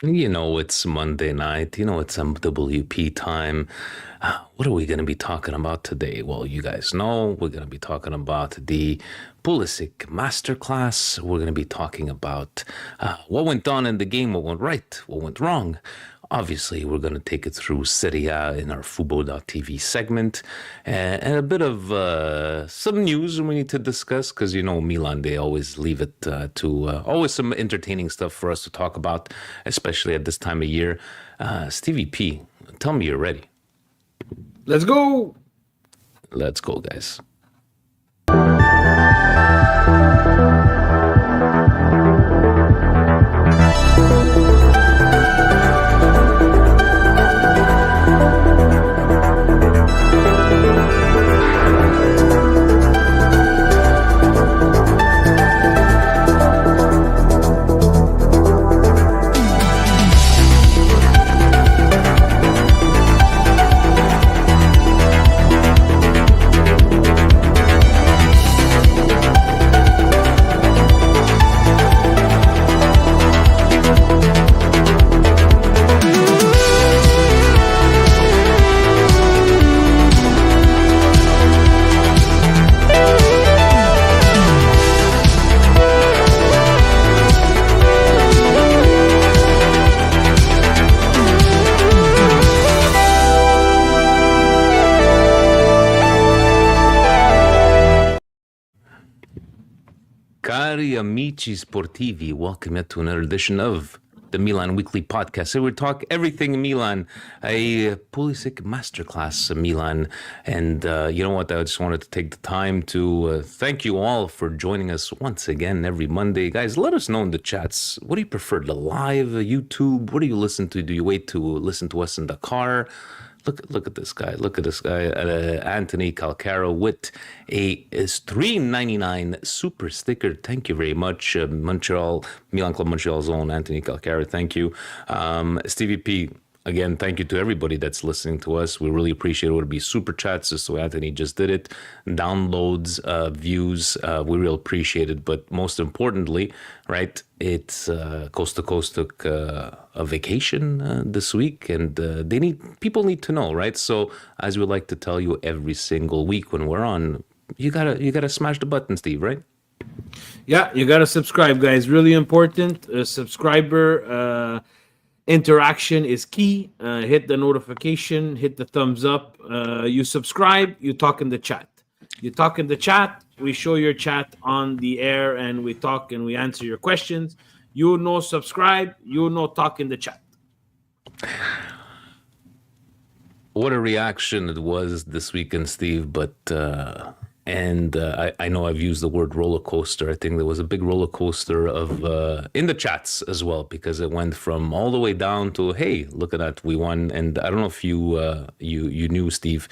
You know, it's Monday night. You know, it's MWP time. What are we going to be talking about today? Well, you guys know we're going to be talking about the Pulisic Masterclass. We're going to be talking about what went on in the game, what went right, what went wrong. Obviously, we're going to take it through Serie A in our Fubo.tv segment and a bit of some news we need to discuss because, you know, Milan, they always leave it to always some entertaining stuff for us to talk about, especially at this time of year. Stevie P, tell me you're ready. Let's go. Let's go, guys. Cari amici sportivi, welcome to another edition of the Milan Weekly Podcast. So we talk everything Milan, a Pulisic Masterclass Milan. And you know what? I just wanted to take the time to thank you all for joining us once again every Monday. Guys, let us know in the chats. What do you prefer, the live YouTube? What do you listen to? Do you wait to listen to us in the car? Look at this guy. Look at this guy, Anthony Calcaro with is $3.99 super sticker. Thank you very much, Montreal Milan Club Montreal's own Anthony Calcaro. Thank you, Stevie P. Again, thank you to everybody that's listening to us. We really appreciate it. It would be super chats, just so Anthony just did it. Downloads, views, we really appreciate it. But most importantly, right, it's Coast to Coast took a vacation this week, and people need to know, right? So as we like to tell you every single week when we're on, you gotta smash the button, Steve, right? Yeah, you got to subscribe, guys. Really important. Subscriber interaction is key. Hit the notification, hit the thumbs up. You subscribe, you talk in the chat. You talk in the chat, we show your chat on the air, and we talk and we answer your questions. You know, subscribe, you know, talk in the chat. What a reaction it was this weekend, Steve. But I know I've used the word roller coaster. I think there was a big roller coaster of in the chats as well, because it went from all the way down to, hey, look at that, we won. And I don't know if you knew, Steve,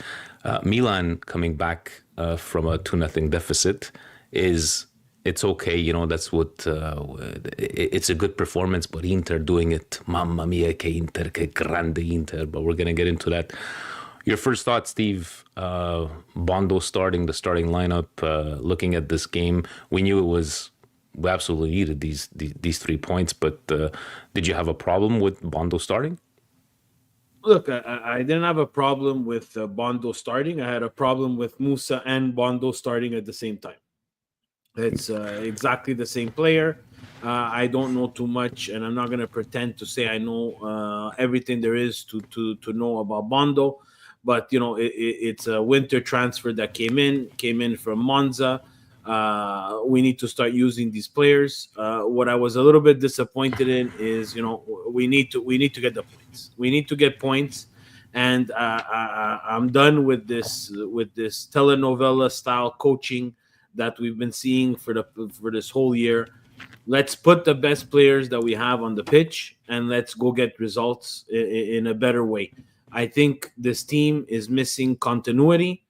Milan coming back from a 2-0 deficit is. It's okay, you know, that's what, it's a good performance, but Inter doing it, mamma mia, che Inter, che grande Inter, but we're going to get into that. Your first thought, Steve, Bondo starting, the starting lineup, looking at this game, we knew we absolutely needed these 3 points, but did you have a problem with Bondo starting? Look, I didn't have a problem with Bondo starting. I had a problem with Musa and Bondo starting at the same time. It's exactly the same player. I don't know too much, and I'm not going to pretend to say I know everything there is to know about Bondo. But you know, it's a winter transfer that came in from Monza. We need to start using these players. What I was a little bit disappointed in is, you know, we need to get the points. We need to get points, and I'm done with this telenovela style coaching that we've been seeing for this whole year. Let's put the best players that we have on the pitch, and let's go get results in a better way. I think this team is missing continuity.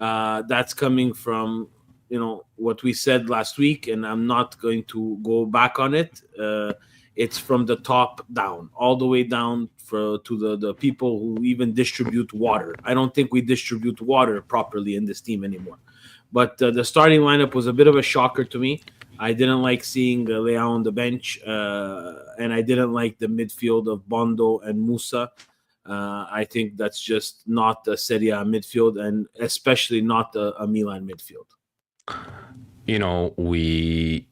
That's coming from, you know, what we said last week, and I'm not going to go back on it. It's from the top down, all the way down to the people who even distribute water. I don't think we distribute water properly in this team anymore. But the starting lineup was a bit of a shocker to me. I didn't like seeing Leao on the bench, and I didn't like the midfield of Bondo and Musa. I think that's just not a Serie A midfield, and especially not a Milan midfield. You know, we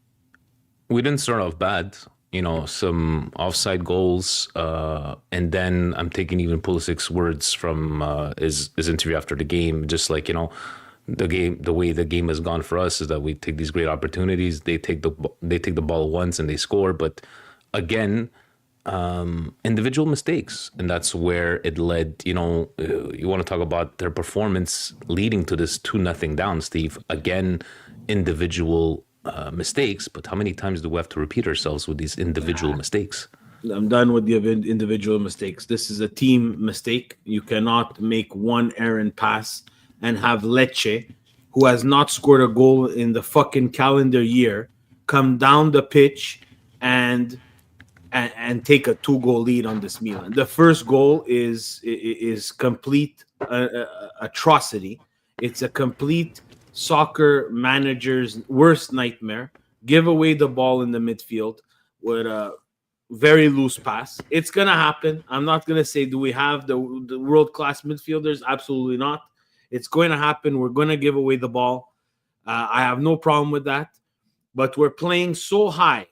didn't start off bad. You know, some offside goals, and then I'm taking even Pulisic's words from his interview after the game. Just like, you know, the way the game has gone for us is that we take these great opportunities. They take the ball once and they score, but again, individual mistakes, and that's where it led. You know, you want to talk about their performance leading to this 2-0 down, Steve. Again, individual mistakes, but how many times do we have to repeat ourselves with these individual mistakes? I'm done with the individual mistakes. This is a team mistake. You cannot make one errant pass and have Lecce, who has not scored a goal in the fucking calendar year, come down the pitch and take a 2-goal lead on this Milan. The first goal is complete atrocity. It's a complete soccer manager's worst nightmare. Give away the ball in the midfield with a very loose pass. It's going to happen. I'm not going to say, do we have the world-class midfielders? Absolutely not. It's going to happen. We're going to give away the ball. I have no problem with that. But we're playing so high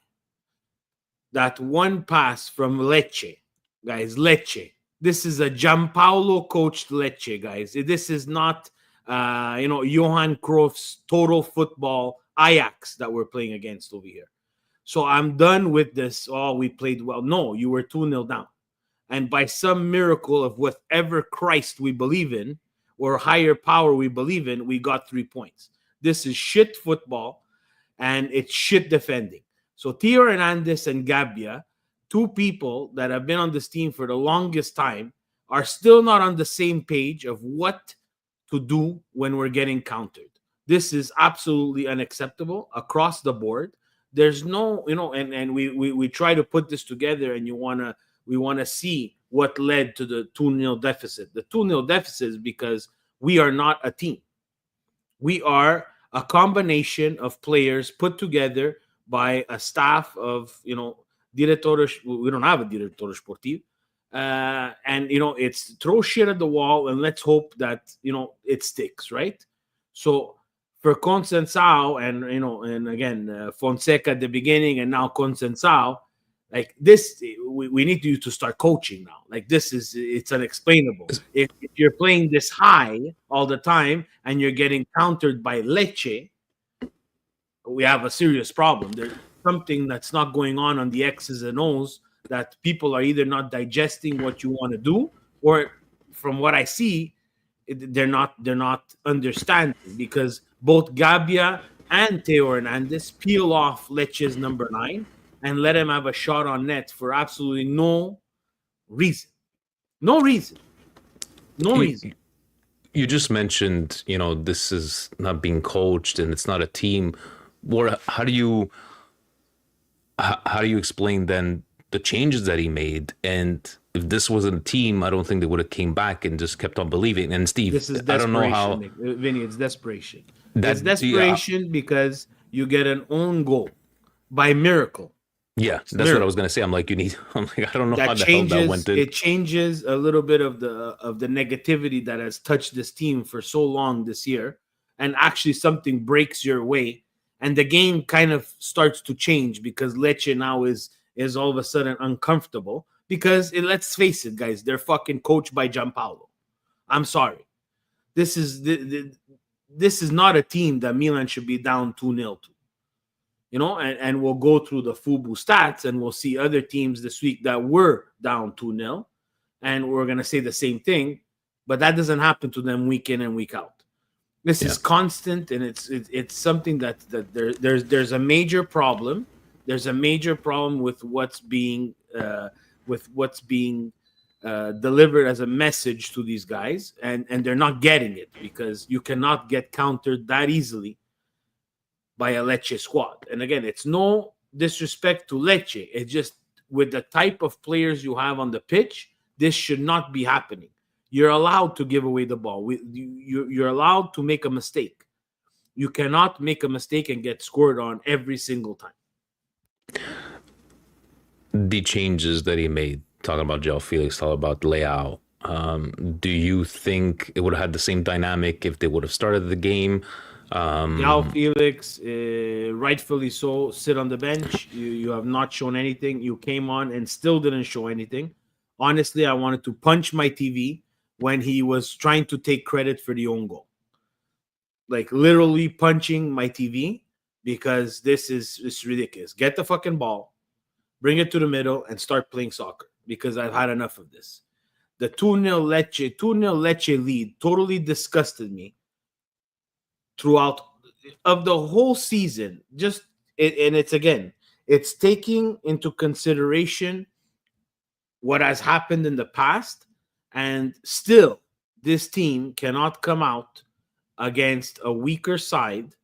that one pass from Lecce, guys, Lecce. This is a Giampaolo coached Lecce, guys. This is not, Johan Cruyff's total football Ajax that we're playing against over here. So I'm done with this. Oh, we played well. No, you were 2-0 down. And by some miracle of whatever Christ we believe in or higher power we believe in, we got 3 points. This is shit football, and it's shit defending. So Theo Hernandez and Gabbia, two people that have been on this team for the longest time, are still not on the same page of what to do when we're getting countered. This is absolutely unacceptable across the board. There's no, and we try to put this together, and we want to see what led to the 2-0 deficit. The 2-0 deficit is because we are not a team. We are a combination of players put together by a staff of, diretores. We don't have a direttore sportivo. And, it's throw shit at the wall and let's hope that, it sticks, right? So for Consensao and again, Fonseca at the beginning and now Consensao, like this, we need you to start coaching now. Like it's unexplainable. If you're playing this high all the time and you're getting countered by Lecce, we have a serious problem. There's something that's not going on the X's and O's that people are either not digesting what you want to do, or from what I see, they're not understanding, because both Gabbia and Theo Hernandez peel off Lecce's number 9 and let him have a shot on net for absolutely no reason. No reason. No reason. You just mentioned, this is not being coached and it's not a team. Or how do you explain then the changes that he made? And if this wasn't a team, I don't think they would have came back and just kept on believing. And Steve, this is desperation, I don't know how. Nick. Vinny, it's desperation. It's desperation because you get an own goal by miracle. Yeah, that's what I was gonna say. I'm like, I don't know how the hell that went in. It changes a little bit of the negativity that has touched this team for so long this year, and actually something breaks your way, and the game kind of starts to change because Lecce now is all of a sudden uncomfortable because let's face it, guys, they're fucking coached by Giampaolo. I'm sorry, this is not a team that Milan should be down 2-0 to. And we'll go through the FUBU stats and we'll see other teams this week that were down 2-0, and we're going to say the same thing, but that doesn't happen to them week in and week out. This is constant, and it's something that there's a major problem. There's a major problem with what's being delivered as a message to these guys, and they're not getting it, because you cannot get countered that easily by a Lecce squad. And again, it's no disrespect to Lecce. It's just with the type of players you have on the pitch, this should not be happening. You're allowed to give away the ball. You're allowed to make a mistake. You cannot make a mistake and get scored on every single time. The changes that he made, talking about João Felix, talking about Leao, do you think it would have had the same dynamic if they would have started the game? João Felix, rightfully so, sit on the bench. You have not shown anything. You came on and still didn't show anything. Honestly, I wanted to punch my TV when he was trying to take credit for the own goal. Like literally punching my TV, because this is ridiculous. Get the fucking ball, bring it to the middle, and start playing soccer, because I've had enough of this. The 2-0 Lecce lead totally disgusted me throughout of the whole season. It's taking into consideration what has happened in the past, and still this team cannot come out against a weaker side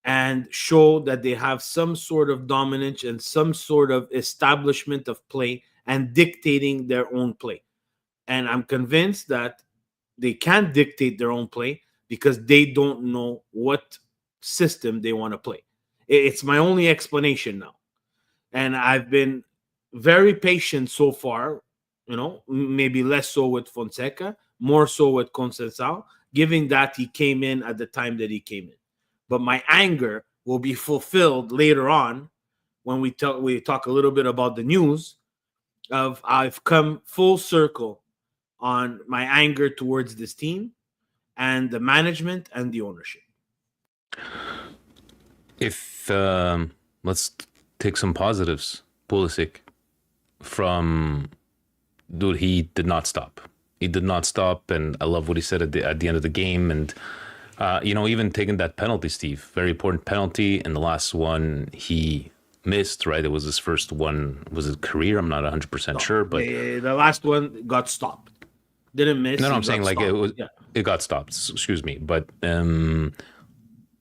and show that they have some sort of dominance and some sort of establishment of play and dictating their own play. And I'm convinced that they can't dictate their own play because they don't know what system they want to play. It's my only explanation now. And I've been very patient so far, maybe less so with Fonseca, more so with Conceição, given that he came in at the time that he came in. But my anger will be fulfilled later on when we talk a little bit about the news of I've come full circle on my anger towards this team and the management and the ownership. If let's take some positives, Pulisic, dude, he did not stop. He did not stop, and I love what he said at the end of the game. And even taking that penalty, Steve, very important penalty. And the last one he missed, right? It was his first one. Was it career? I'm not 100% sure, but the last one got stopped. Didn't miss. No, I'm saying like stopped. it got stopped. Excuse me, but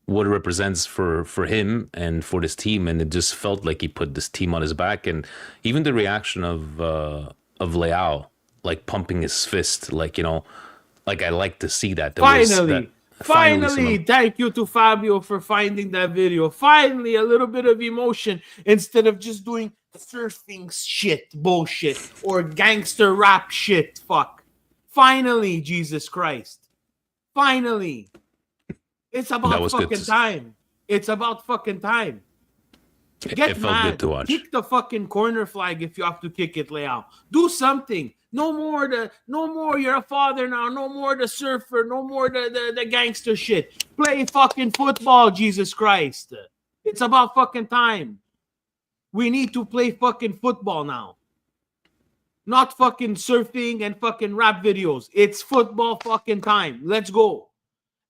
what it represents for him and for this team, and it just felt like he put this team on his back, and even the reaction of Leao, like pumping his fist, like I like to see that. Finally, thank you to Fabio for finding that video. Finally, a little bit of emotion instead of just doing surfing shit, bullshit, or gangster rap shit. Fuck. Finally, Jesus Christ. Finally. It's about fucking time. It's about fucking time. Get felt mad. Good to watch. Kick the fucking corner flag if you have to kick it, Leao. Do something. No more you're a father now. No more the surfer. No more the gangster shit. Play fucking football, Jesus Christ. It's about fucking time. We need to play fucking football now. Not fucking surfing and fucking rap videos. It's football fucking time. Let's go.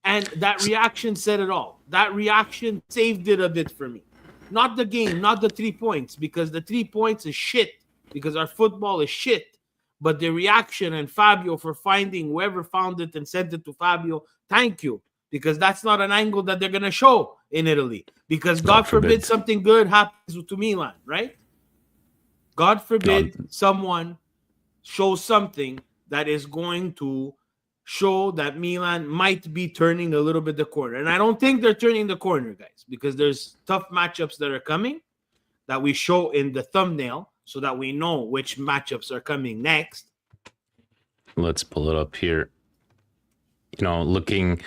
And that reaction said it all. That reaction saved it a bit for me. Not the game, not the 3 points, because the 3 points is shit, because our football is shit. But the reaction, and Fabio for finding whoever found it and sent it to Fabio, thank you. Because that's not an angle that they're going to show in Italy. Because God forbid something good happens to Milan, right? God forbid someone shows something that is going to show that Milan might be turning a little bit the corner. And I don't think they're turning the corner, guys, because there's tough matchups that are coming that we show in the thumbnail so that we know which matchups are coming next. Let's pull it up here. Looking,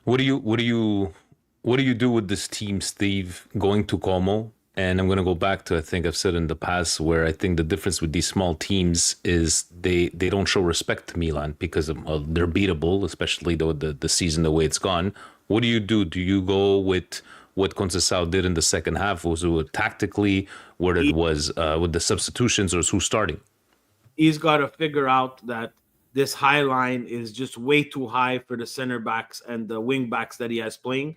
what do you do with this team, Steve, going to Como? And I'm going to go back to, I think I've said in the past, where I think the difference with these small teams is they don't show respect to Milan because they're beatable, especially the season, the way it's gone. What do you do? Do you go with what Conceição did in the second half? Was it tactically, where it was with the substitutions, or is who starting? He's got to figure out that this high line is just way too high for the center backs and the wing backs that he has playing.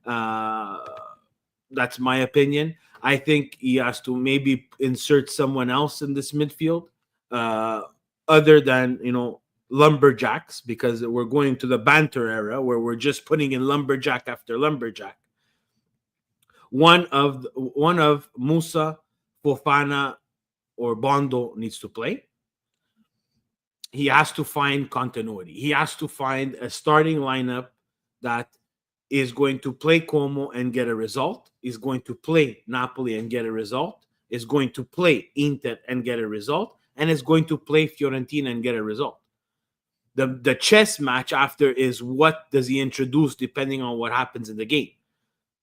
That's my opinion. I think he has to maybe insert someone else in this midfield other than, lumberjacks, because we're going to the banter era where we're just putting in lumberjack after lumberjack. One of Musa, Fofana, or Bondo needs to play. He has to find continuity. He has to find a starting lineup that is going to play Como and get a result, is going to play Napoli and get a result, is going to play Inter and get a result, and is going to play Fiorentina and get a result. The chess match after is what does he introduce depending on what happens in the game.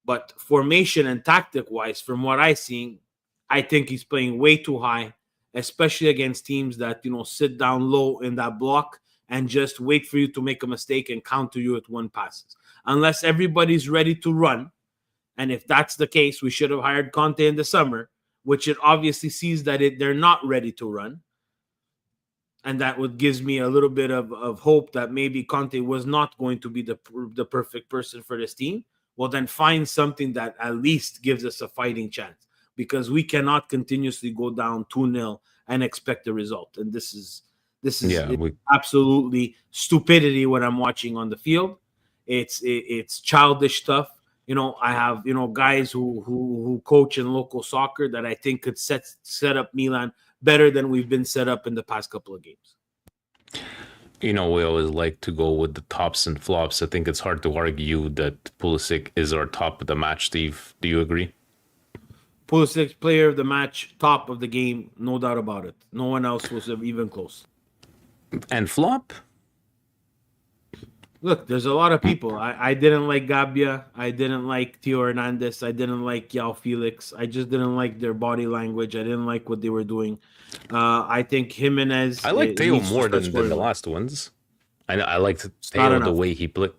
But formation and tactic-wise, from what I seen, I think he's playing way too high, especially against teams that, sit down low in that block and just wait for you to make a mistake and counter you with one passes. Unless everybody's ready to run, and if that's the case, we should have hired Conte in the summer, which it obviously sees that they're not ready to run. And that gives me a little bit of hope that maybe Conte was not going to be the perfect person for this team. Well, then find something that at least gives us a fighting chance, because we cannot continuously go down 2-0 and expect a result. And this is absolutely stupidity what I'm watching on the field. It's childish stuff. I have guys who coach in local soccer that I think could set up Milan better than we've been set up in the past couple of games. We always like to go with the tops and flops. I think it's hard to argue that Pulisic is our top of the match, Steve. Do you agree? Pulisic, player of the match, top of the game, no doubt about it. No one else was even close. And flop? Look, there's a lot of people. I didn't like Gabbia. I didn't like Theo Hernandez. I didn't like Yao Felix. I just didn't like their body language. I didn't like what they were doing. I think Jimenez. I like Theo more than the last ones. I liked Theo the way he played.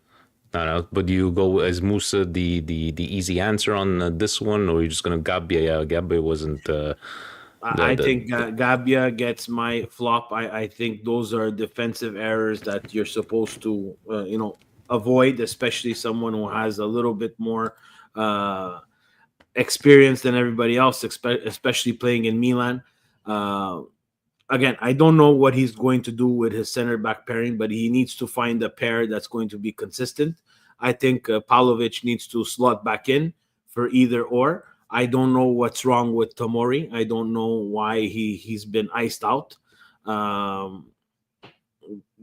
No, but do you go as Musa the easy answer on this one, or are you just going to Gabbia? Yeah, Gabbia wasn't. I think Gabbia gets my flop. I think those are defensive errors that you're supposed to, avoid, especially someone who has a little bit more experience than everybody else, especially playing in Milan. Again, I don't know what he's going to do with his center back pairing, but he needs to find a pair that's going to be consistent. I think Pavlovic needs to slot back in for either or. I don't know what's wrong with Tomori. I don't know why he's been iced out.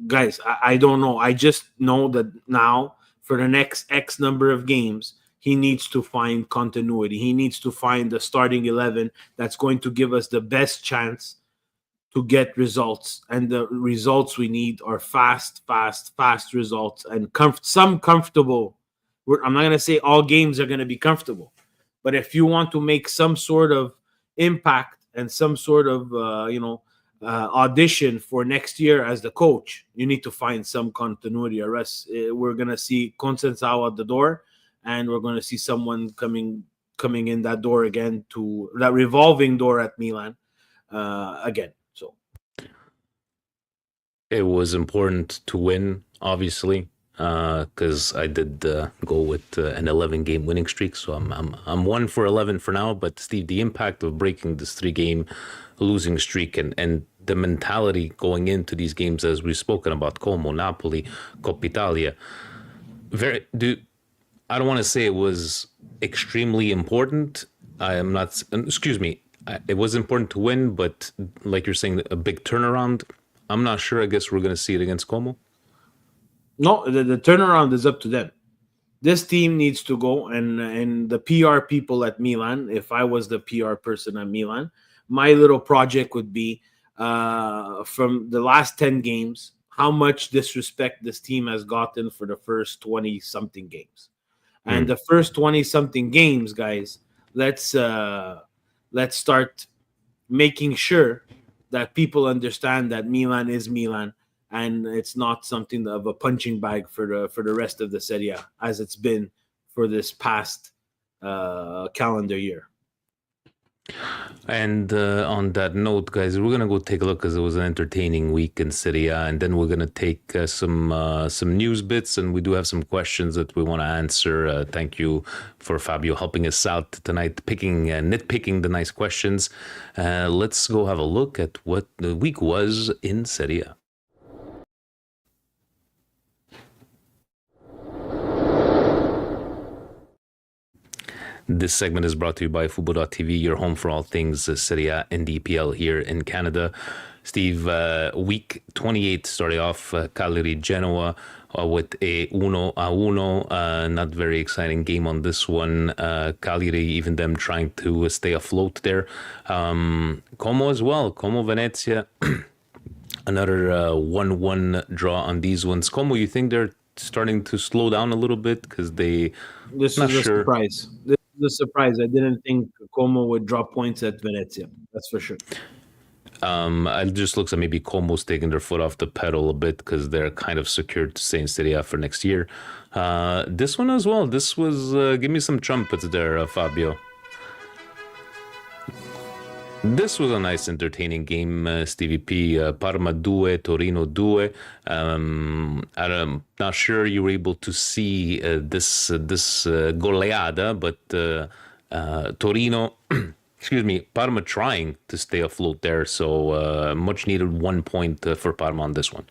Guys, I don't know. I just know that now for the next X number of games, he needs to find continuity. He needs to find the starting 11 that's going to give us the best chance to get results. And the results we need are fast results and some comfortable. I'm not going to say all games are going to be comfortable. But if you want to make some sort of impact and some sort of, audition for next year as the coach, you need to find some continuity, or else we're going to see Consensao at the door, and we're going to see someone coming in that door again, to that revolving door at Milan again. So it was important to win, obviously. Because I did go with an 11-game winning streak, so I'm 1 for 11 for now. But Steve, the impact of breaking this 3-game losing streak and the mentality going into these games, as we've spoken about, Como, Napoli, Coppa Italia, I don't want to say it was extremely important. It was important to win, but like you're saying, a big turnaround. I'm not sure. I guess we're going to see it against Como. No, the turnaround is up to them. This team needs to go, and the PR people at Milan, if I was the PR person at Milan, my little project would be from the last 10 games, how much disrespect this team has gotten for the first 20-something games. And the first 20-something games, guys, let's start making sure that people understand that Milan is Milan, and it's not something of a punching bag for the rest of the Serie A, as it's been for this past calendar year. And on that note, guys, we're gonna go take a look, because it was an entertaining week in Serie A, and then we're gonna take some news bits, and we do have some questions that we want to answer. Thank you for Fabio helping us out tonight, nitpicking the nice questions. Let's go have a look at what the week was in Serie A. This segment is brought to you by Fubo.tv, your home for all things Serie A and EPL here in Canada. Steve, week 28 started off Cagliari Genoa with a 1-1. Not very exciting game on this one. Cagliari, even them trying to stay afloat there. Como as well. Como Venezia, another 1-1 draw on these ones. Como, you think they're starting to slow down a little bit because they This not is a sure. surprise. This is a surprise. I didn't think Como would drop points at Venezia. That's for sure. It just looks like maybe Como's taking their foot off the pedal a bit because they're kind of secured to stay in Serie A for next year. This one as well. This was give me some trumpets there, Fabio. This was a nice, entertaining game, Stevie P. Parma 2, Torino 2. I'm not sure you were able to see this goleada, but Torino, excuse me, Parma trying to stay afloat there. So much needed 1 point for Parma on this one.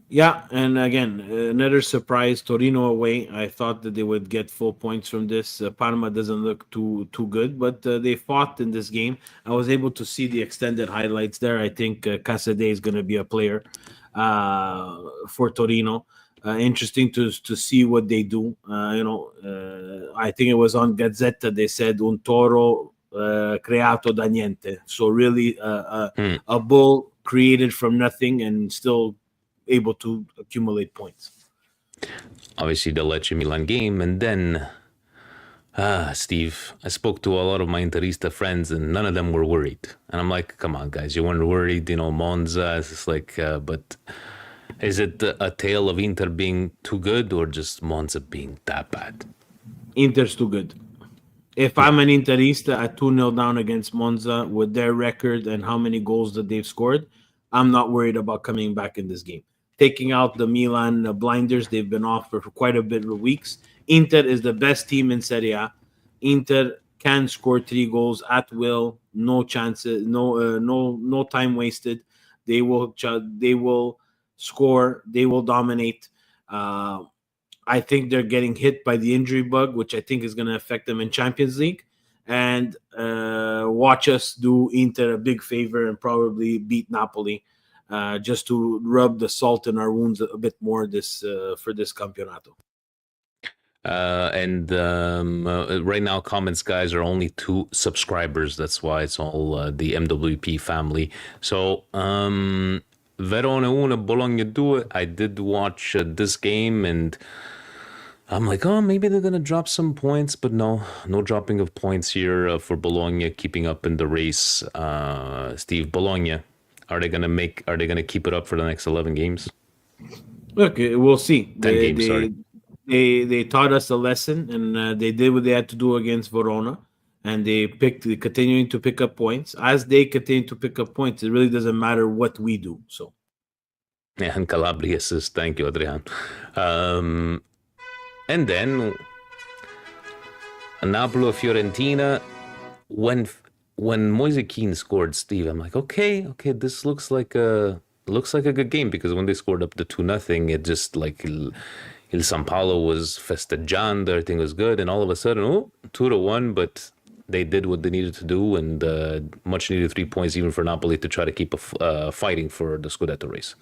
Yeah, and again, another surprise. Torino away. I thought that they would get full points from this. Parma doesn't look too good, but they fought in this game. I was able to see the extended highlights there. I think Casade is going to be a player for Torino. Interesting to see what they do. I think it was on Gazzetta. They said un toro creato da niente. So really, a bull created from nothing and still able to accumulate points. Obviously, the Lecce Milan game, and then Steve, I spoke to a lot of my Interista friends, and none of them were worried. And I'm like, come on, guys, you weren't worried, Monza. It's just like, but is it a tale of Inter being too good or just Monza being that bad? Inter's too good. If I'm an Interista at 2-0 down against Monza with their record and how many goals that they've scored, I'm not worried about coming back in this game. Taking out the Milan blinders, they've been off for quite a bit of weeks. Inter is the best team in Serie A. Inter can score 3 goals at will, no chances, no time wasted. They will score, they will dominate. I think they're getting hit by the injury bug, which I think is going to affect them in Champions League. And watch us do Inter a big favor and probably beat Napoli, just to rub the salt in our wounds a bit more for this campionato. Right now, comments, guys, are only 2 subscribers. That's why it's all the MWP family. So, Verona 1, Bologna 2. I did watch this game, and I'm like, oh, maybe they're gonna drop some points, but no dropping of points here for Bologna, keeping up in the race. Steve, Bologna, are they gonna keep it up for the next 11 games? Look, we'll see. 10 games, sorry. They taught us a lesson, and they did what they had to do against Verona, and they continuing to pick up points. As they continue to pick up points, it really doesn't matter what we do. So, yeah, and Calabria says, thank you, Adrian. And then Napoli Fiorentina, when Moise Kean scored, Steve, I'm like, okay, this looks like a good game, because when they scored up the 2-0, it just like Il San Paolo was festeggiando, everything was good, and all of a sudden, 2-1, but they did what they needed to do, and much needed 3 points even for Napoli to try to keep fighting for the Scudetto race.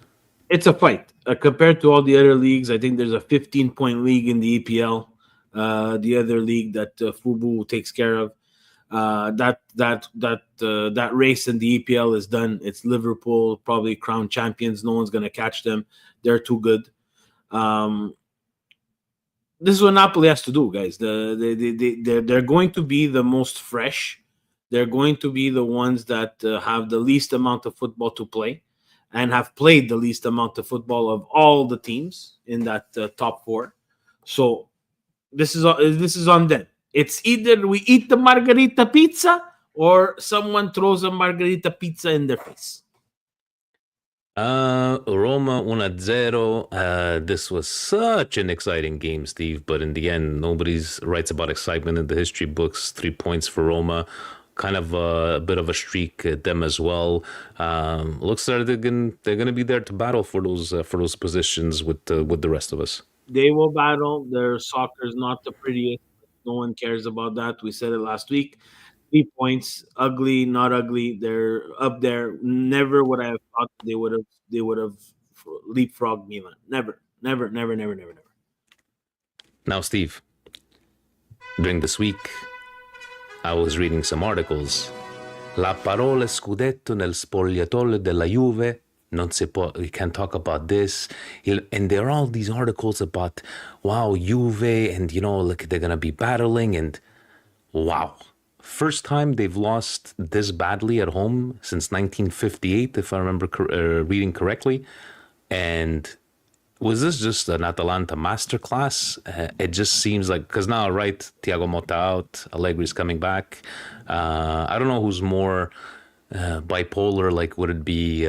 It's a fight compared to all the other leagues. I think there's a 15-point league in the EPL, the other league that Fubu takes care of. That race in the EPL is done. It's Liverpool, probably crowned champions. No one's going to catch them. They're too good. This is what Napoli has to do, guys. They're going to be the most fresh. They're going to be the ones that have the least amount of football to play, and have played the least amount of football of all the teams in that top 4. So this is on them. It's either we eat the margarita pizza or someone throws a margarita pizza in their face. Roma 1-0. This was such an exciting game, Steve, but in the end, nobody's writes about excitement in the history books. 3 points for Roma. Kind of a bit of a streak at them as well. Looks like they're gonna be there to battle for those positions with the rest of us. They will battle. Their soccer is not the prettiest. No one cares about that. We said it last week. 3 points. Ugly, not ugly. They're up there. Never would I have thought they would have leapfrogged Milan. Never, never, never, never, never, never. Now, Steve, during this week, I was reading some articles. La parola scudetto nel spogliatoio della Juve. Non si può, we can't talk about this. And there are all these articles about, wow, Juve, and, like they're going to be battling. And wow. First time they've lost this badly at home since 1958, if I remember reading correctly. And was this just an Atalanta masterclass? It just seems like, because now, right, Thiago Motta out, Allegri's coming back. I don't know who's more bipolar, like would it be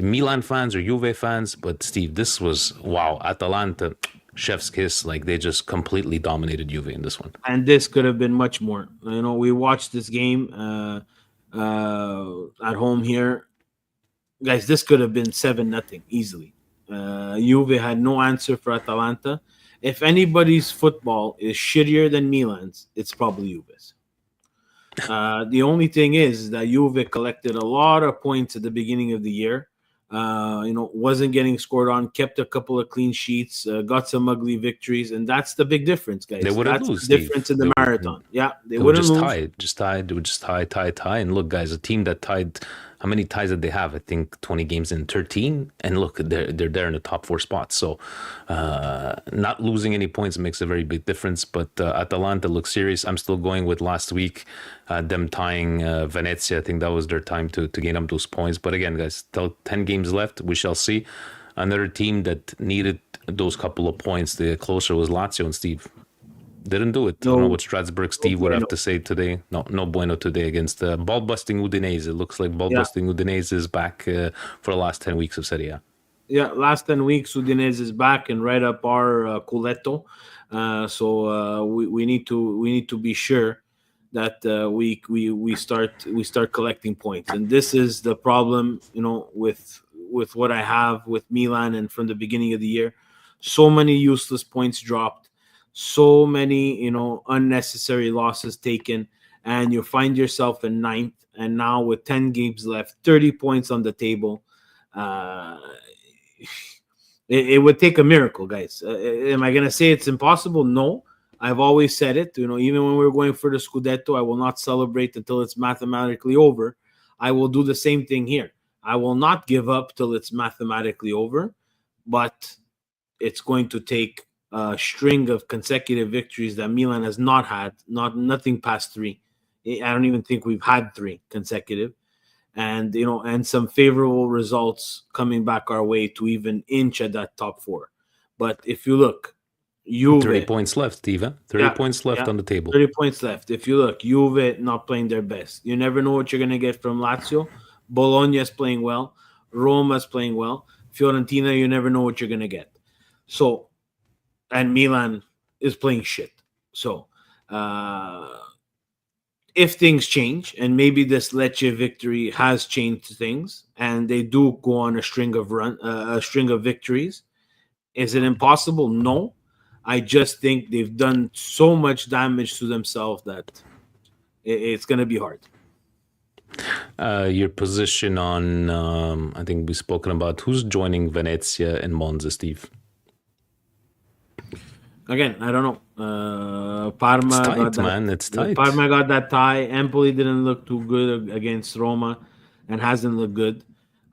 Milan fans or Juve fans? But Steve, this was, wow, Atalanta, chef's kiss. Like they just completely dominated Juve in this one. And this could have been much more. We watched this game at home here. Guys, this could have been 7-0 easily. Juve had no answer for Atalanta. If anybody's football is shittier than Milan's, it's probably Juve's. The only thing is that Juve collected a lot of points at the beginning of the year. Wasn't getting scored on, kept a couple of clean sheets, got some ugly victories, and that's the big difference, guys. They wouldn't that's lose. The difference in the marathon. They wouldn't just lose. They would just tie. And look, guys, a team that tied. How many ties did they have? I think 20 games in 13. And look, they're there in the top 4 spots. So not losing any points makes a very big difference. But Atalanta looks serious. I'm still going with last week, them tying Venezia. I think that was their time to gain up those points. But again, guys, still 10 games left. We shall see. Another team that needed those couple of points, the closer was Lazio, and Steve didn't do it. No. I don't know what Strasbourg Steve would have to say today. No bueno today against ball-busting Udinese. It looks like ball-busting Udinese is back for the last 10 weeks of Serie A. Yeah, last 10 weeks, Udinese is back and right up our culetto. So we need to be sure that we start collecting points. And this is the problem, with what I have with Milan and from the beginning of the year. So many useless points dropped. So many, unnecessary losses taken, and you find yourself in 9th. And now with 10 games left, 30 points on the table, it would take a miracle, guys. Am I going to say it's impossible? No. I've always said it. Even when we were going for the Scudetto, I will not celebrate until it's mathematically over. I will do the same thing here. I will not give up till it's mathematically over, but it's going to take a string of consecutive victories that Milan has not had, nothing past 3. I don't even think we've had 3 consecutive, and and some favorable results coming back our way to even inch at that top 4. But if you look, Juve, 30 points left, Steve. 30 points left on the table. 30 points left. If you look, Juve not playing their best. You never know what you're going to get from Lazio. Bologna is playing well. Roma is playing well. Fiorentina, you never know what you're going to get. So, and Milan is playing shit. So, if things change, and maybe this Lecce victory has changed things, and they do go on a string of victories, is it impossible? No. I just think they've done so much damage to themselves that it's going to be hard. Your position on, I think we've spoken about who's joining Venezia and Monza, Steve. Again, I don't know. Parma it's tight, got that, man. It's tight. Parma got that tie. Empoli didn't look too good against Roma and hasn't looked good.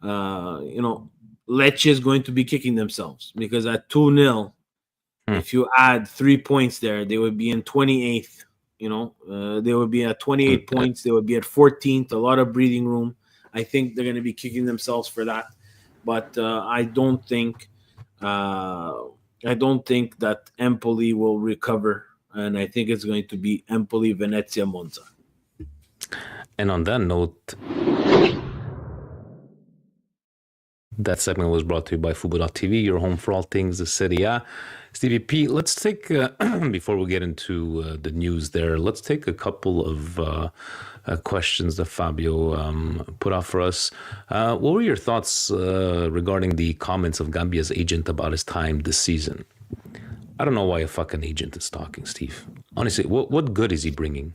Lecce is going to be kicking themselves because at 2-0, if you add 3 points there, they would be in 28th. They would be at 28 points. They would be at 14th. A lot of breathing room. I think they're going to be kicking themselves for that. But I don't think that Empoli will recover, and I think it's going to be Empoli, Venezia, Monza. And on that note, that segment was brought to you by Fubo.tv, your home for all things the Serie A. Stevie P, let's take, before we get into the news there, let's take a couple of questions that Fabio put out for us. What were your thoughts regarding the comments of Gambia's agent about his time this season? I don't know why a fucking agent is talking, Steve. Honestly, what good is he bringing?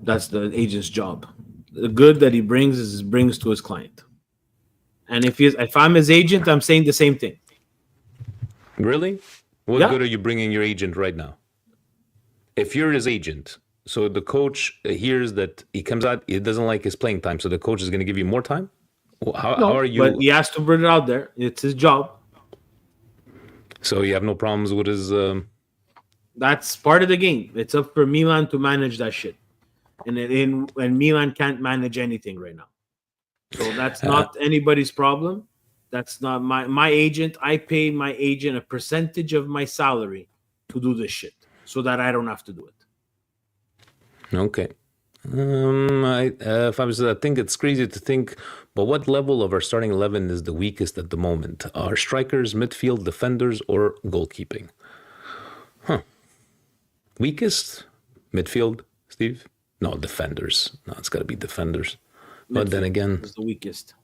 That's the agent's job. The good that he brings to his client. And if I'm his agent, I'm saying the same thing. Really? What Yeah. good are you bringing your agent right now? If you're his agent, so the coach hears that he comes out, he doesn't like his playing time, so the coach is going to give you more time? How No, are but you? he has to put it out there. It's his job. So you have no problems with his. That's part of the game. It's up for Milan to manage that shit. And Milan can't manage anything right now. So that's not anybody's problem. That's not my agent. I pay my agent a percentage of my salary to do this shit so that I don't have to do it. Okay. If I was, I think it's crazy to think, but what level of our starting 11 is the weakest at the moment? Our strikers, midfield, defenders, or goalkeeping? Weakest? Midfield, Steve? No, defenders. No, it's got to be defenders. But then Midfield again, is the weakest.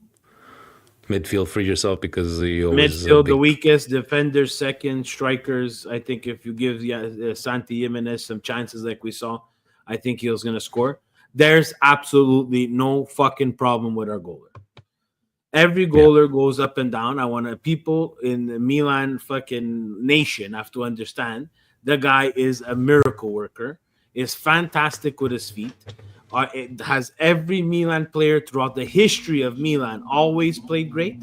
midfield for yourself because you always Midfield, the weakest. Defenders, second. Strikers, I think if you give Santi Jimenez some chances like we saw, I think he was going to score. There's absolutely no fucking problem with our goaler. Every goaler goes up and down. I want people in the Milan fucking nation have to understand the guy is a miracle worker, is fantastic with his feet. It has every Milan player throughout the history of Milan always played great.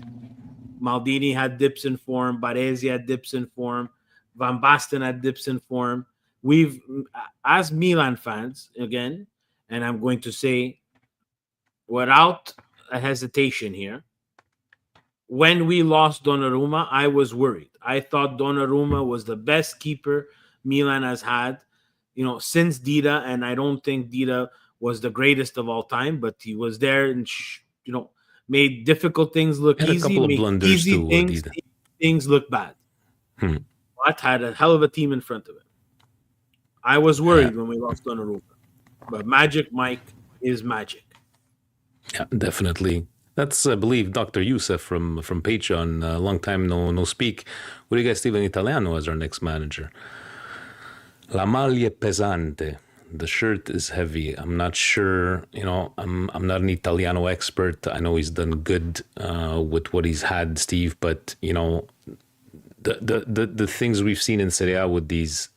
Maldini had dips in form. Baresi had dips in form. Van Basten had dips in form. We've, as Milan fans, again, and I'm going to say without a hesitation here, when we lost Donnarumma, I was worried. I thought Donnarumma was the best keeper Milan has had, since Dida, and I don't think Dida was the greatest of all time, but he was there and made difficult things look had a easy, couple of made blunders easy too. things look bad. But had a hell of a team in front of it. I was worried when we lost Donnarumma, but Magic Mike is magic. Yeah, definitely. That's, I believe, Dr. Youssef from Patreon. A long time no speak. What do you guys, Steven Italiano, as our next manager? La maglia pesante. The shirt is heavy. I'm not sure. I'm not an Italiano expert. I know he's done good with what he's had, Steve. But the things we've seen in Serie A with these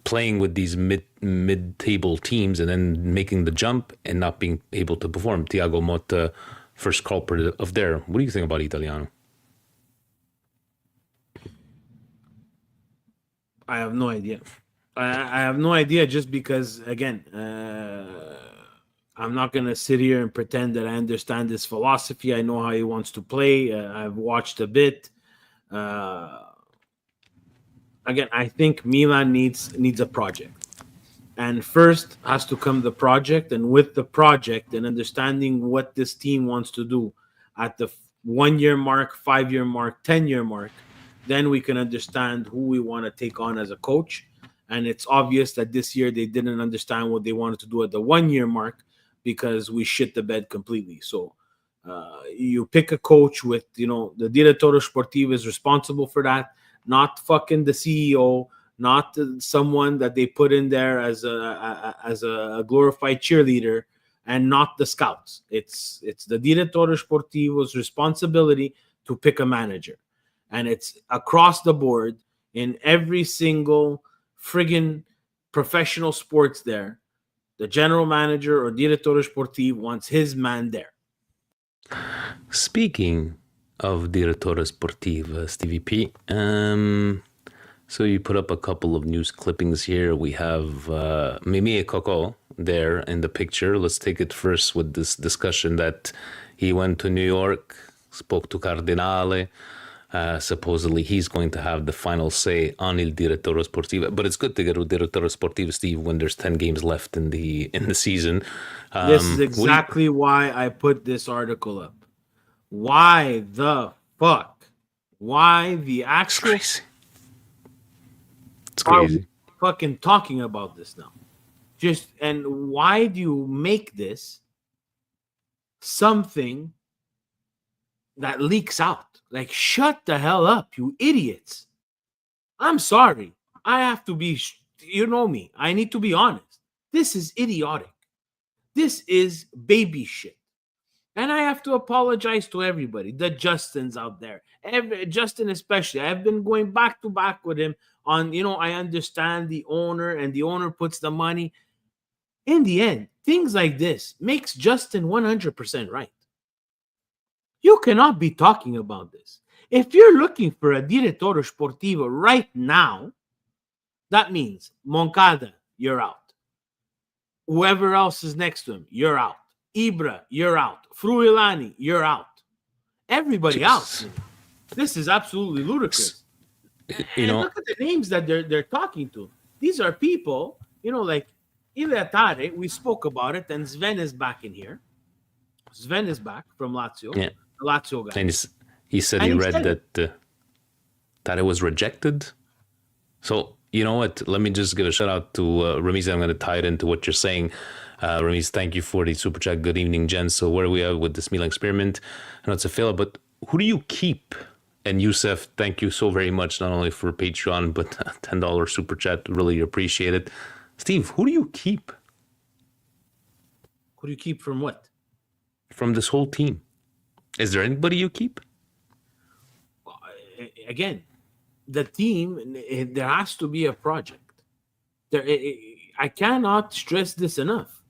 playing with these mid-table teams and then making the jump and not being able to perform. Thiago Motta, first culprit of there. What do you think about Italiano? I have no idea. I have no idea just because, again, I'm not going to sit here and pretend that I understand his philosophy. I know how he wants to play. I've watched a bit. Again, I think Milan needs a project. And first has to come the project. And with the project and understanding what this team wants to do at the 1 year mark, 5 year mark, 10-year mark, then we can understand who we want to take on as a coach. And it's obvious that this year they didn't understand what they wanted to do at the 1 year mark because we shit the bed completely. So you pick a coach with, the Direttore Sportivo is responsible for that, not fucking the CEO, not someone that they put in there as a glorified cheerleader, and not the scouts. It's the Direttore Sportivo's responsibility to pick a manager. And it's across the board in every single friggin' professional sports there. The general manager or Direttore Sportivo wants his man there. Speaking of Direttore Sportivo, Stevie P, so you put up a couple of news clippings here. We have Mimi Coco there in the picture. Let's take it first with this discussion that he went to New York, spoke to Cardinale. Supposedly he's going to have the final say on Il Direttore Sportivo. But it's good to get a Direttore Sportivo, Steve, when there's 10 games left in the season. This is exactly why I put this article up. Why the fuck? Why the actual... It's crazy. Are we fucking talking about this now? And why do you make this something that leaks out? Like, shut the hell up, you idiots. I'm sorry. I have to be, you know me. I need to be honest. This is idiotic. This is baby shit. And I have to apologize to everybody, the Justins out there. Justin especially. I've been going back to back with him on, I understand the owner, and the owner puts the money. In the end, things like this makes Justin 100% right. You cannot be talking about this. If you're looking for a direttore sportivo right now, that means Moncada, you're out. Whoever else is next to him, you're out. Ibra, you're out. Fruilani, you're out. Everybody out. This is absolutely ludicrous. And look at the names that they're talking to. These are people, like Ileatare, we spoke about it, and Sven is back in here. Sven is back from Lazio. Yeah. The Lazio guy. And he said he read that it was rejected. So, you know what? Let me just give a shout out to Ramiz. I'm going to tie it into what you're saying. Ramiz, thank you for the super chat. Good evening, Jen. So where are we at with this Milan experiment? I know it's a failure, but who do you keep? And Youssef, thank you so very much, not only for Patreon, but $10 super chat. Really appreciate it. Steve, who do you keep? Who do you keep from what? From this whole team. Is there anybody you keep? Again, the team, there has to be a project. I cannot stress this enough.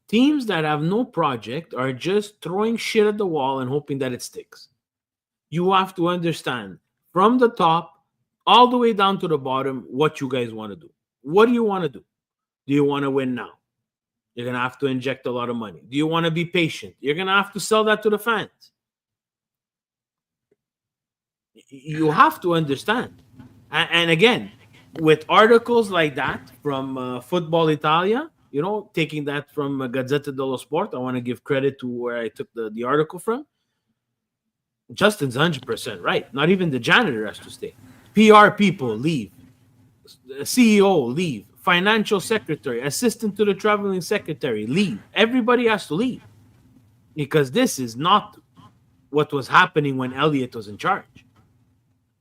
Teams that have no project are just throwing shit at the wall and hoping that it sticks. You have to understand from the top all the way down to the bottom what you guys want to do. What do you want to do? Do you want to win now? You're going to have to inject a lot of money. Do you want to be patient? You're going to have to sell that to the fans. You have to understand. And again, with articles like that from Football Italia, taking that from Gazzetta dello Sport, I want to give credit to where I took the article from. Justin's 100% right. Not even the janitor has to stay. PR people leave. CEO leave. Financial secretary, assistant to the traveling secretary leave. Everybody has to leave. Because this is not what was happening when Elliott was in charge.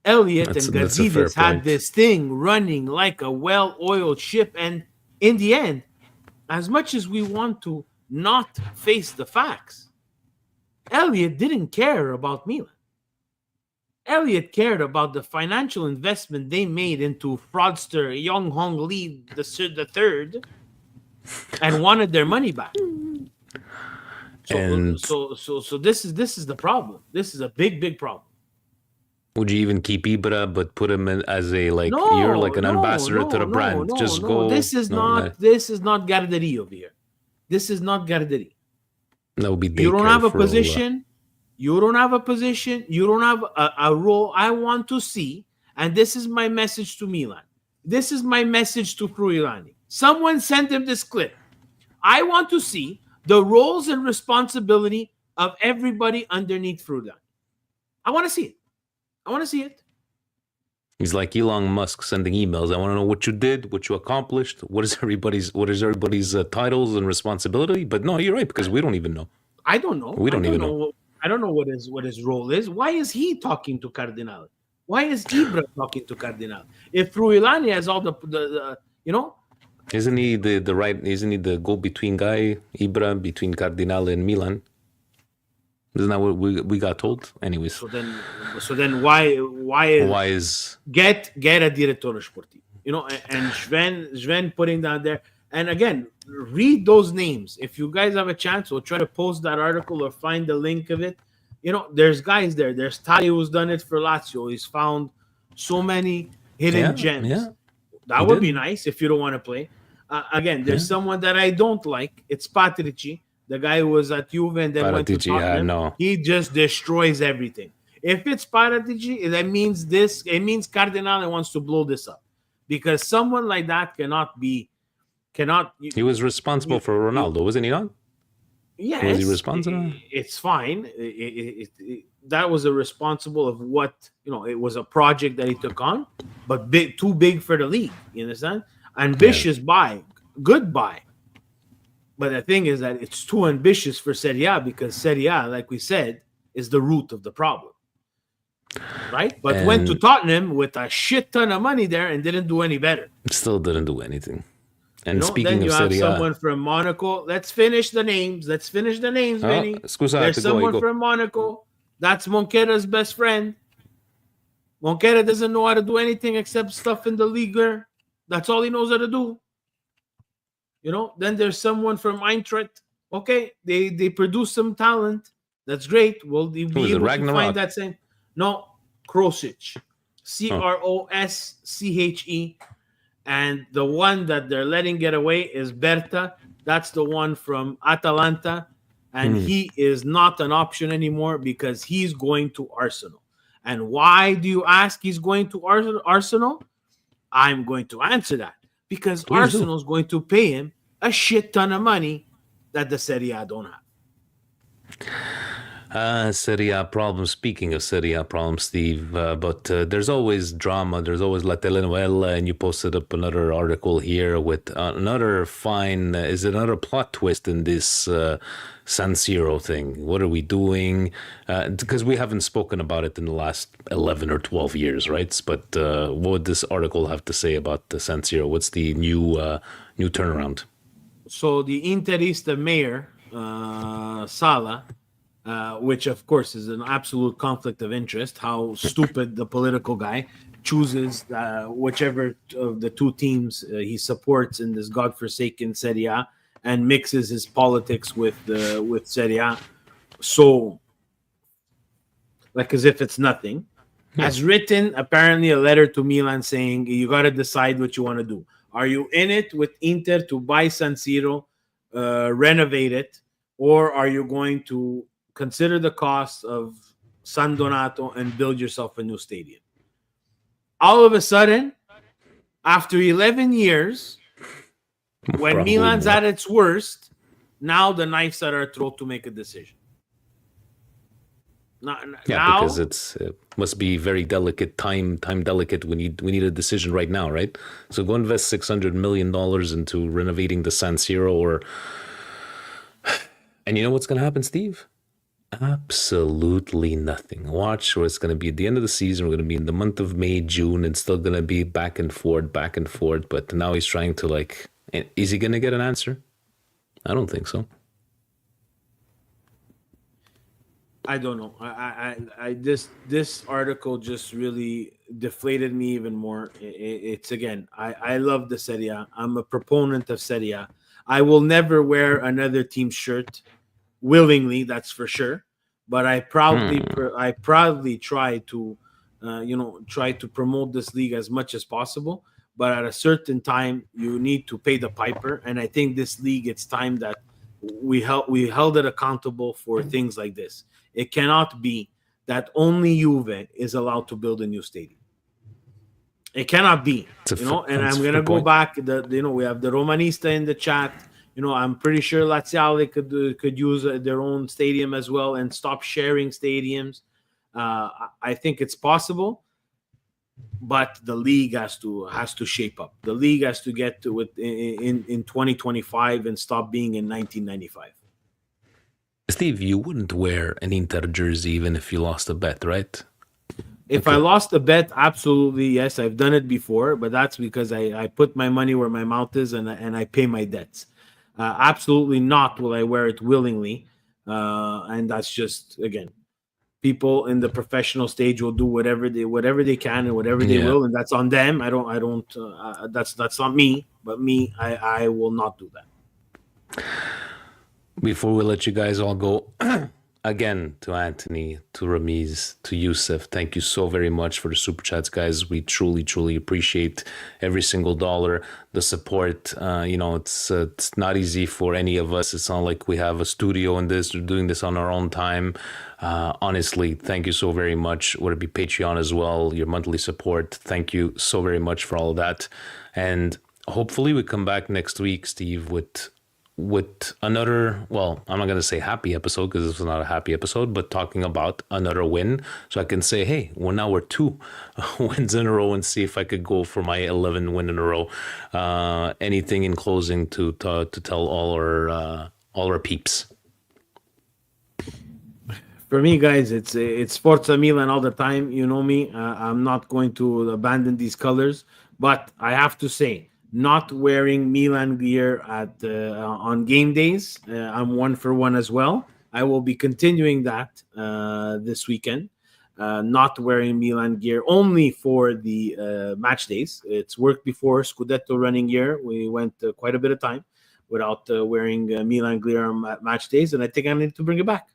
Elliott and Gazidis had this thing running like a well-oiled ship. And in the end, as much as we want to not face the facts, Elliott didn't care about Milan. Elliott cared about the financial investment they made into fraudster Young Hong Lee the third, and wanted their money back. So this is the problem. This is a big problem. Would you even keep Ibra, but put him in as you're like an ambassador to the brand? Go. This is not Garderi over here. This is not Garderi. That would be you don't have a position. You don't have a position. You don't have a role. I want to see, and this is my message to Milan. This is my message to Fruilani. Someone sent him this clip. I want to see the roles and responsibility of everybody underneath Fruilani. I want to see it. I want to see it. He's like Elon Musk sending emails. I want to know what you did, what you accomplished. What is everybody's titles and responsibility? But no, you're right, because we don't even know. I don't know. We don't even know. I don't know what his role is. Why is he talking to Cardinale? Why is Ibra talking to Cardinale? If Fruilani has all the isn't he isn't he the go-between guy, Ibra, between Cardinale and Milan? Isn't that what we got told? Anyways. So then why is get a direttore sportivo? And Sven putting down there. And again, read those names. If you guys have a chance, we'll try to post that article or find the link of it. There's guys there. There's Tali who's done it for Lazio. He's found so many hidden gems. Yeah. That would be nice if you don't want to play. Again, there's someone that I don't like. It's Patrici, the guy who was at Juve and then went to Tottenham. No. He just destroys everything. If it's Paratici, that means Cardinale wants to blow this up. Because someone like that cannot. He was responsible for Ronaldo, wasn't he not? Yes. Was he responsible? It's fine. That was a responsible of what, it was a project that he took on, but too big for the league. You understand? Ambitious buy. Good buy. But the thing is that it's too ambitious for Serie A because Serie A, like we said, is the root of the problem. Right? But went to Tottenham with a shit ton of money there and didn't do any better. Still didn't do anything. And speaking Then you of have Serie A, someone from Monaco. Let's finish the names. Vinny. There's scusate, someone go. from Monaco. That's Monquera's best friend. Monquera doesn't know how to do anything except stuff in the league. That's all he knows how to do. Then there's someone from Eintracht. Okay, they produce some talent. That's great. Will they Who be is it? able to find Ragnarok? that same? No, Krosic. Oh. Krosche. And the one that they're letting get away is Berta. That's the one from Atalanta. And he is not an option anymore because he's going to Arsenal. And why do you ask he's going to Arsenal? I'm going to answer that. Because Please do. Arsenal is going to pay him a shit ton of money that the Serie A don't have. Serie A problems. Speaking of Serie A problems, Steve, but there's always drama. There's always La Telenovela, and you posted up another article here with another another plot twist in this San Siro thing. What are we doing? Because we haven't spoken about it in the last 11 or 12 years, right? But what would this article have to say about the San Siro? What's the new turnaround? So the Interista mayor, Sala, which of course is an absolute conflict of interest. How stupid the political guy chooses whichever of the two teams he supports in this godforsaken Serie A and mixes his politics with Serie A. So, like as if it's nothing. Has written apparently a letter to Milan saying you got to decide what you want to do. Are you in it with Inter to buy San Siro, renovate it, or are you going to consider the cost of San Donato and build yourself a new stadium? All of a sudden, after 11 years, when Probably Milan's more. at its worst, now the knife's at our throat to make a decision. Now, Because it must be very delicate, time delicate. We need a decision right now, right? So go invest $600 million into renovating the San Siro, and you know what's going to happen, Steve? Absolutely nothing. Watch where it's going to be at the end of the season. We're going to be in the month of May, June. It's still going to be back and forth. But now he's trying to is he going to get an answer? I don't think so. I don't know. This article just really deflated me even more. It's again, I love the Serie A. I'm a proponent of Serie A. I will never wear another team's shirt willingly, that's for sure. But I proudly try to, try to promote this league as much as possible. But at a certain time, you need to pay the piper, and I think this league, it's time that we held it accountable for things like this. It cannot be that only Juve is allowed to build a new stadium. It cannot be, And I'm gonna go back. We have the Romanista in the chat. I'm pretty sure Laziale could use their own stadium as well and stop sharing stadiums. I think it's possible, but the league has to shape up. The league has to get to it in 2025 and stop being in 1995. Steve, you wouldn't wear an Inter jersey even if you lost a bet, right? If I lost a bet, absolutely yes. I've done it before, but that's because I put my money where my mouth is and I pay my debts. Absolutely not will I wear it willingly. And that's just, again, people in the professional stage will do whatever they can and whatever they will, and that's on them. That's not me, but I will not do that. Before we let you guys all go, again, to Anthony, to Ramiz, to Youssef, thank you so very much for the super chats, guys. We truly, truly appreciate every single dollar, the support. It's not easy for any of us. It's not like we have a studio in this. We're doing this on our own time. Honestly, thank you so very much. Would it be Patreon as well? Your monthly support. Thank you so very much for all of that. And hopefully we come back next week, Steve, with another, well, I'm not going to say happy episode because this was not a happy episode, but talking about another win. So I can say, hey, well, now we're 2 wins in a row and see if I could go for my 11 win in a row. Anything in closing to tell all our peeps? For me, guys, it's Forza Milan all the time. You know me. I'm not going to abandon these colors, but I have to say, not wearing Milan gear on game days. I'm 1 for 1 as well. I will be continuing that this weekend. Not wearing Milan gear only for the match days. It's worked before. Scudetto running year, we went quite a bit of time without wearing Milan gear on match days, and I think I need to bring it back.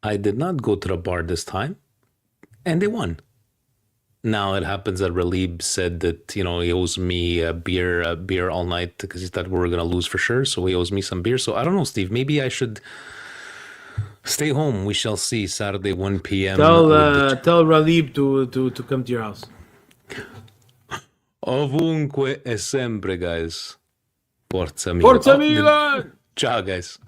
I did not go to the bar this time, and they won. Now it happens that Relib said that he owes me a beer all night because he thought we were gonna lose for sure. So he owes me some beer. So I don't know, Steve. Maybe I should stay home. We shall see. Saturday 1 p.m. Tell Relib to come to your house. Ovunque e sempre, guys. Forza Milan. Forza Milan! Ciao, guys.